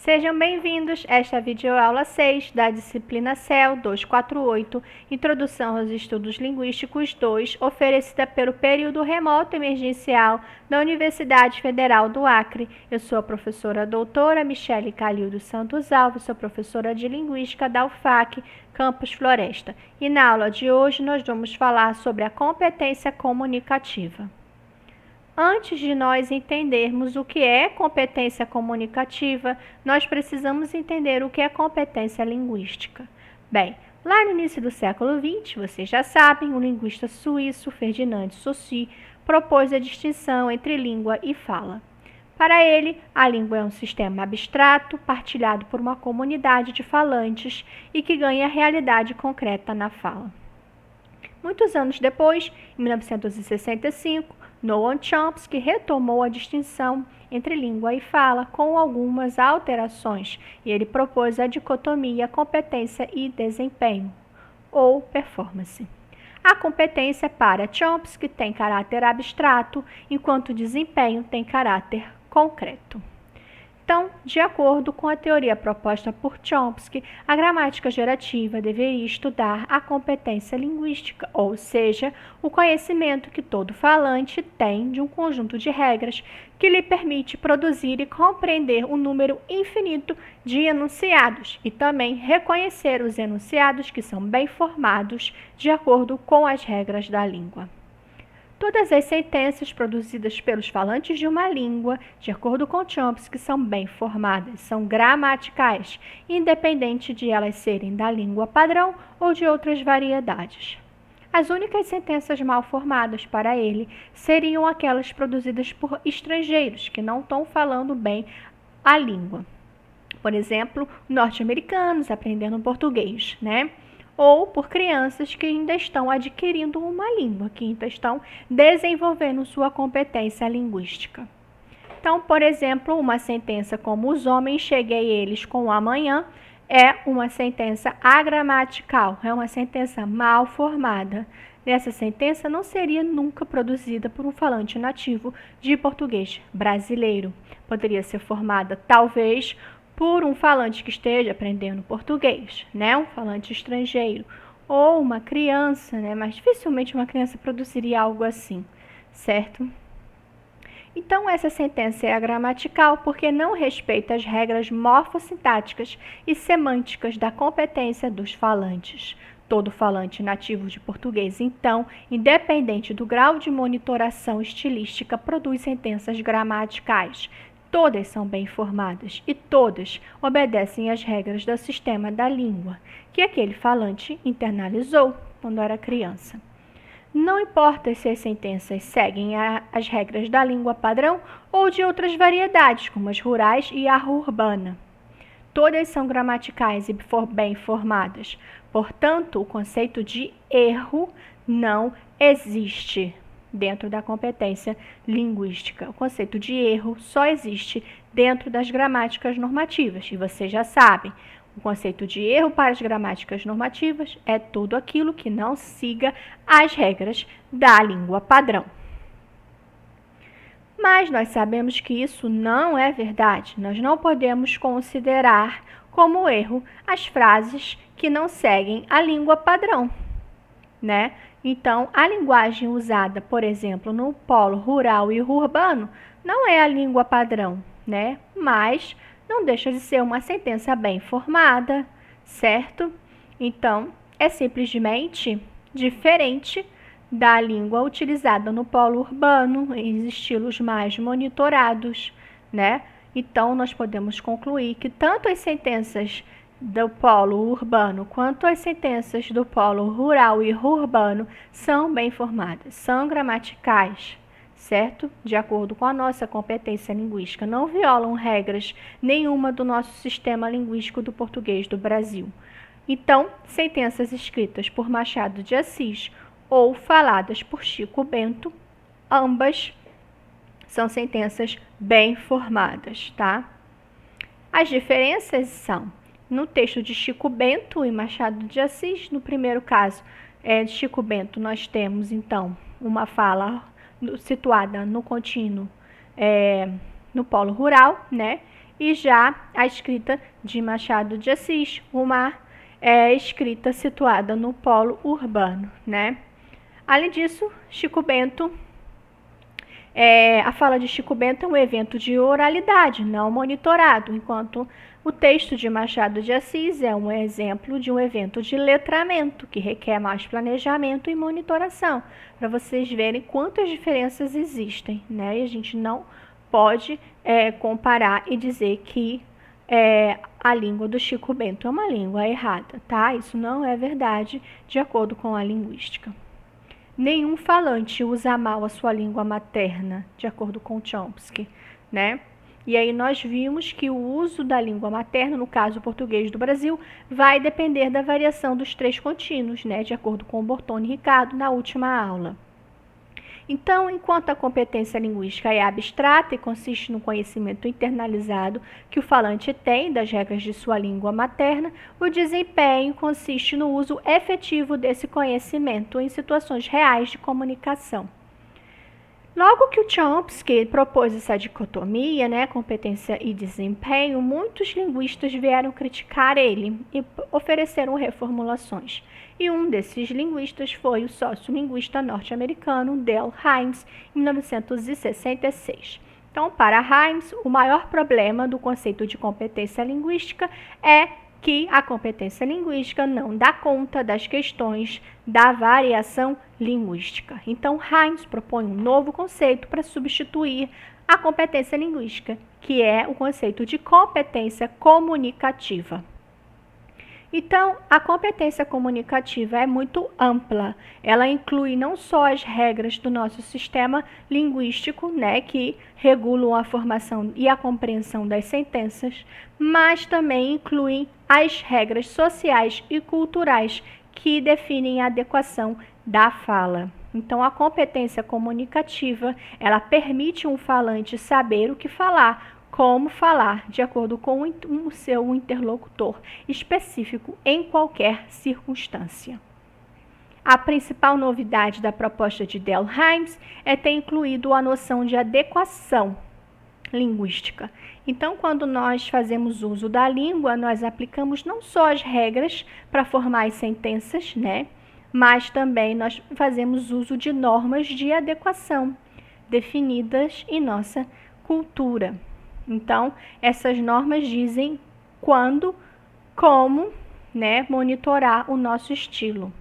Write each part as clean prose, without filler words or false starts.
Sejam bem-vindos a esta videoaula 6 da disciplina CEL 248, Introdução aos Estudos Linguísticos 2, oferecida pelo período remoto emergencial da Universidade Federal do Acre. Eu sou a professora doutora Michele Calil dos Santos Alves, sou professora de Linguística da UFAC, Campus Floresta. E na aula de hoje nós vamos falar sobre a competência comunicativa. Antes de nós entendermos o que é competência comunicativa, nós precisamos entender o que é competência linguística. Bem, lá no início do século XX, vocês já sabem, o linguista suíço Ferdinand Saussure propôs a distinção entre língua e fala. Para ele, a língua é um sistema abstrato, partilhado por uma comunidade de falantes e que ganha realidade concreta na fala. Muitos anos depois, em 1965, Noam Chomsky retomou a distinção entre língua e fala com algumas alterações e ele propôs a dicotomia competência e desempenho, ou performance. A competência para Chomsky tem caráter abstrato, enquanto o desempenho tem caráter concreto. Então, de acordo com a teoria proposta por Chomsky, a gramática gerativa deveria estudar a competência linguística, ou seja, o conhecimento que todo falante tem de um conjunto de regras que lhe permite produzir e compreender um número infinito de enunciados e também reconhecer os enunciados que são bem formados de acordo com as regras da língua. Todas as sentenças produzidas pelos falantes de uma língua, de acordo com Chomsky, são bem formadas, são gramaticais, independente de elas serem da língua padrão ou de outras variedades. As únicas sentenças mal formadas para ele seriam aquelas produzidas por estrangeiros, que não estão falando bem a língua. Por exemplo, norte-americanos aprendendo português, né? Ou por crianças que ainda estão adquirindo uma língua, que ainda estão desenvolvendo sua competência linguística. Então, por exemplo, uma sentença como os homens cheguei eles com amanhã é uma sentença agramatical, é uma sentença mal formada. Essa sentença não seria nunca produzida por um falante nativo de português brasileiro. Poderia ser formada, talvez, por um falante que esteja aprendendo português, né? Um falante estrangeiro, ou uma criança, né? Mas dificilmente uma criança produziria algo assim, certo? Então, essa sentença é agramatical porque não respeita as regras morfossintáticas e semânticas da competência dos falantes. Todo falante nativo de português, então, independente do grau de monitoração estilística, produz sentenças gramaticais. Todas são bem formadas e todas obedecem às regras do sistema da língua, que aquele falante internalizou quando era criança. Não importa se as sentenças seguem as regras da língua padrão ou de outras variedades, como as rurais e a urbana. Todas são gramaticais e bem formadas. Portanto, o conceito de erro não existe dentro da competência linguística. O conceito de erro só existe dentro das gramáticas normativas. E vocês já sabem, o conceito de erro para as gramáticas normativas é tudo aquilo que não siga as regras da língua padrão. Mas nós sabemos que isso não é verdade. Nós não podemos considerar como erro as frases que não seguem a língua padrão, né? Então, a linguagem usada, por exemplo, no polo rural e urbano, não é a língua padrão, né? Mas não deixa de ser uma sentença bem formada, certo? Então, é simplesmente diferente da língua utilizada no polo urbano, em estilos mais monitorados, né? Então, nós podemos concluir que tanto as sentenças do polo urbano quanto as sentenças do polo rural e urbano são bem formadas, são gramaticais, certo? De acordo com a nossa competência linguística, não violam regras nenhuma do nosso sistema linguístico do português do Brasil. Então, sentenças escritas por Machado de Assis ou faladas por Chico Bento, ambas são sentenças bem formadas, tá? As diferenças são: no texto de Chico Bento e Machado de Assis, no primeiro caso de Chico Bento, nós temos, então, uma fala situada no contínuo, no polo rural, né? e já a escrita de Machado de Assis, uma escrita situada no polo urbano, né? Além disso, Chico Bento, a fala de Chico Bento é um evento de oralidade, não monitorado, enquanto o texto de Machado de Assis é um exemplo de um evento de letramento, que requer mais planejamento e monitoração, para vocês verem quantas diferenças existem, né? E a gente não pode comparar e dizer que a língua do Chico Bento é uma língua errada, tá? Isso não é verdade, de acordo com a linguística. Nenhum falante usa mal a sua língua materna, de acordo com Chomsky, né? E aí nós vimos que o uso da língua materna, no caso o português do Brasil, vai depender da variação dos três contínuos, né? De acordo com Bortoni e Ricardo na última aula. Então, enquanto a competência linguística é abstrata e consiste no conhecimento internalizado que o falante tem das regras de sua língua materna, o desempenho consiste no uso efetivo desse conhecimento em situações reais de comunicação. Logo que o Chomsky propôs essa dicotomia, né, competência e desempenho, muitos linguistas vieram criticar ele e ofereceram reformulações. E um desses linguistas foi o sociolinguista norte-americano Dale Hymes, em 1966. Então, para Hymes, o maior problema do conceito de competência linguística é que a competência linguística não dá conta das questões da variação linguística. Então, Hymes propõe um novo conceito para substituir a competência linguística, que é o conceito de competência comunicativa. Então, a competência comunicativa é muito ampla. Ela inclui não só as regras do nosso sistema linguístico, né, que regulam a formação e a compreensão das sentenças, mas também inclui as regras sociais e culturais que definem a adequação da fala. Então, a competência comunicativa, ela permite um falante saber o que falar, como falar, de acordo com o seu interlocutor específico em qualquer circunstância. A principal novidade da proposta de Dale Hymes é ter incluído a noção de adequação linguística. Então, quando nós fazemos uso da língua, nós aplicamos não só as regras para formar as sentenças, né? Mas também nós fazemos uso de normas de adequação definidas em nossa cultura. Então, essas normas dizem quando, como, né, monitorar o nosso estilo.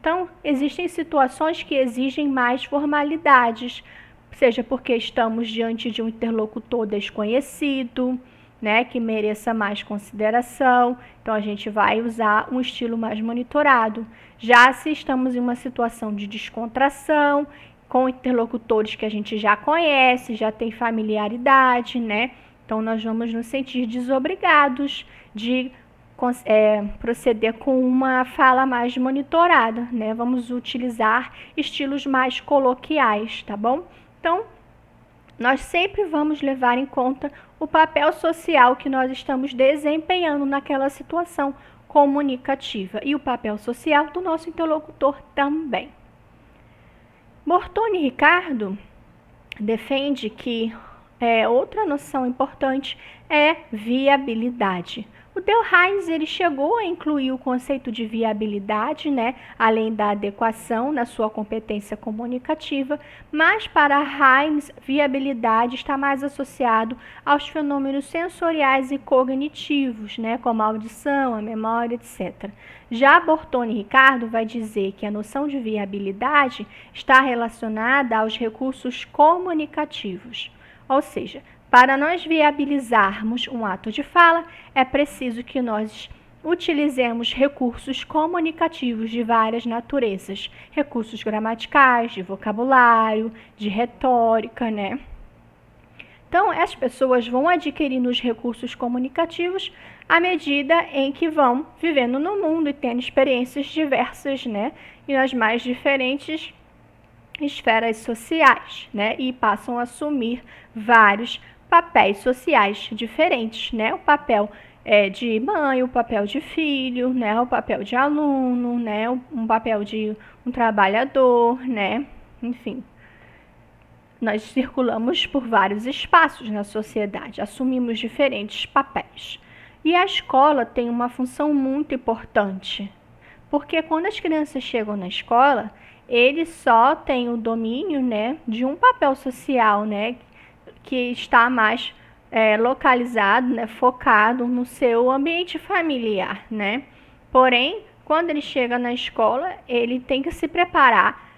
Então, existem situações que exigem mais formalidades, seja porque estamos diante de um interlocutor desconhecido, né, que mereça mais consideração, então a gente vai usar um estilo mais monitorado. Já se estamos em uma situação de descontração, com interlocutores que a gente já conhece, já tem familiaridade, né? Então, nós vamos nos sentir desobrigados de proceder com uma fala mais monitorada, né? Vamos utilizar estilos mais coloquiais, tá bom? Então, nós sempre vamos levar em conta o papel social que nós estamos desempenhando naquela situação comunicativa e o papel social do nosso interlocutor também. Bortoni e Ricardo defende que outra noção importante é viabilidade. O Dale Hymes, ele chegou a incluir o conceito de viabilidade, né, além da adequação na sua competência comunicativa, mas para Hymes, viabilidade está mais associado aos fenômenos sensoriais e cognitivos, né, como a audição, a memória, etc. Já Bortoni e Ricardo vai dizer que a noção de viabilidade está relacionada aos recursos comunicativos, ou seja, para nós viabilizarmos um ato de fala, é preciso que nós utilizemos recursos comunicativos de várias naturezas, recursos gramaticais, de vocabulário, de retórica, né? Então, as pessoas vão adquirindo os recursos comunicativos à medida em que vão vivendo no mundo e tendo experiências diversas, né? E nas mais diferentes esferas sociais, né? E passam a assumir vários papéis sociais diferentes, né? O papel de mãe, o papel de filho, né? O papel de aluno, né? Um papel de um trabalhador, né? Enfim. nós circulamos por vários espaços na sociedade, assumimos diferentes papéis. E a escola tem uma função muito importante, porque quando as crianças chegam na escola, eles só têm o domínio, né, de um papel social, né, que está mais localizado, né, focado no seu ambiente familiar, né? Porém, quando ele chega na escola, ele tem que se preparar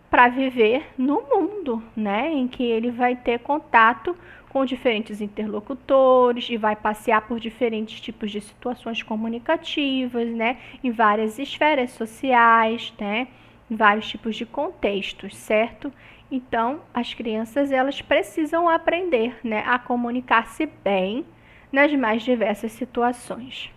para viver no mundo, né, em que ele vai ter contato com diferentes interlocutores e vai passear por diferentes tipos de situações comunicativas, né, em várias esferas sociais, né, em vários tipos de contextos, certo? Então, as crianças elas precisam aprender, né, a comunicar-se bem nas mais diversas situações.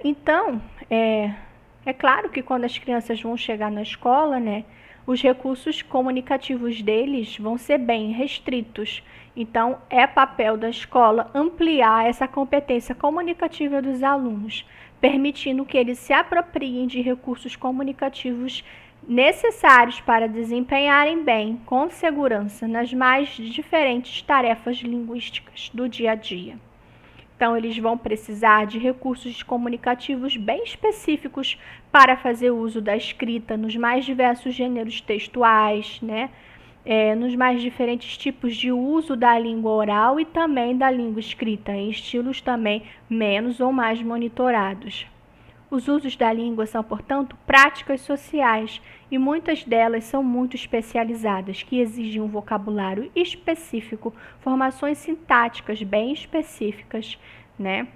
Então, é claro que quando as crianças vão chegar na escola, né, os recursos comunicativos deles vão ser bem restritos. Então, é papel da escola ampliar essa competência comunicativa dos alunos, permitindo que eles se apropriem de recursos comunicativos necessários para desempenharem bem, com segurança, nas mais diferentes tarefas linguísticas do dia a dia. Então, eles vão precisar de recursos comunicativos bem específicos para fazer uso da escrita nos mais diversos gêneros textuais, né? Nos mais diferentes tipos de uso da língua oral e também da língua escrita, em estilos também menos ou mais monitorados. Os usos da língua são, portanto, práticas sociais e muitas delas são muito especializadas, que exigem um vocabulário específico, formações sintáticas bem específicas, né?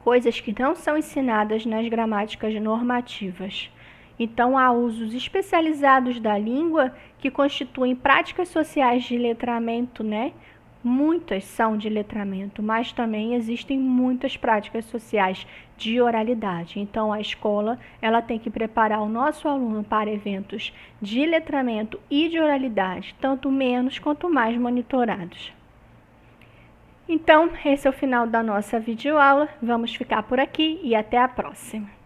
Coisas que não são ensinadas nas gramáticas normativas. Então, há usos especializados da língua que constituem práticas sociais de letramento, né? Muitas são de letramento, mas também existem muitas práticas sociais de oralidade. Então, a escola ela tem que preparar o nosso aluno para eventos de letramento e de oralidade, tanto menos quanto mais monitorados. Então, esse é o final da nossa videoaula. Vamos ficar por aqui e até a próxima.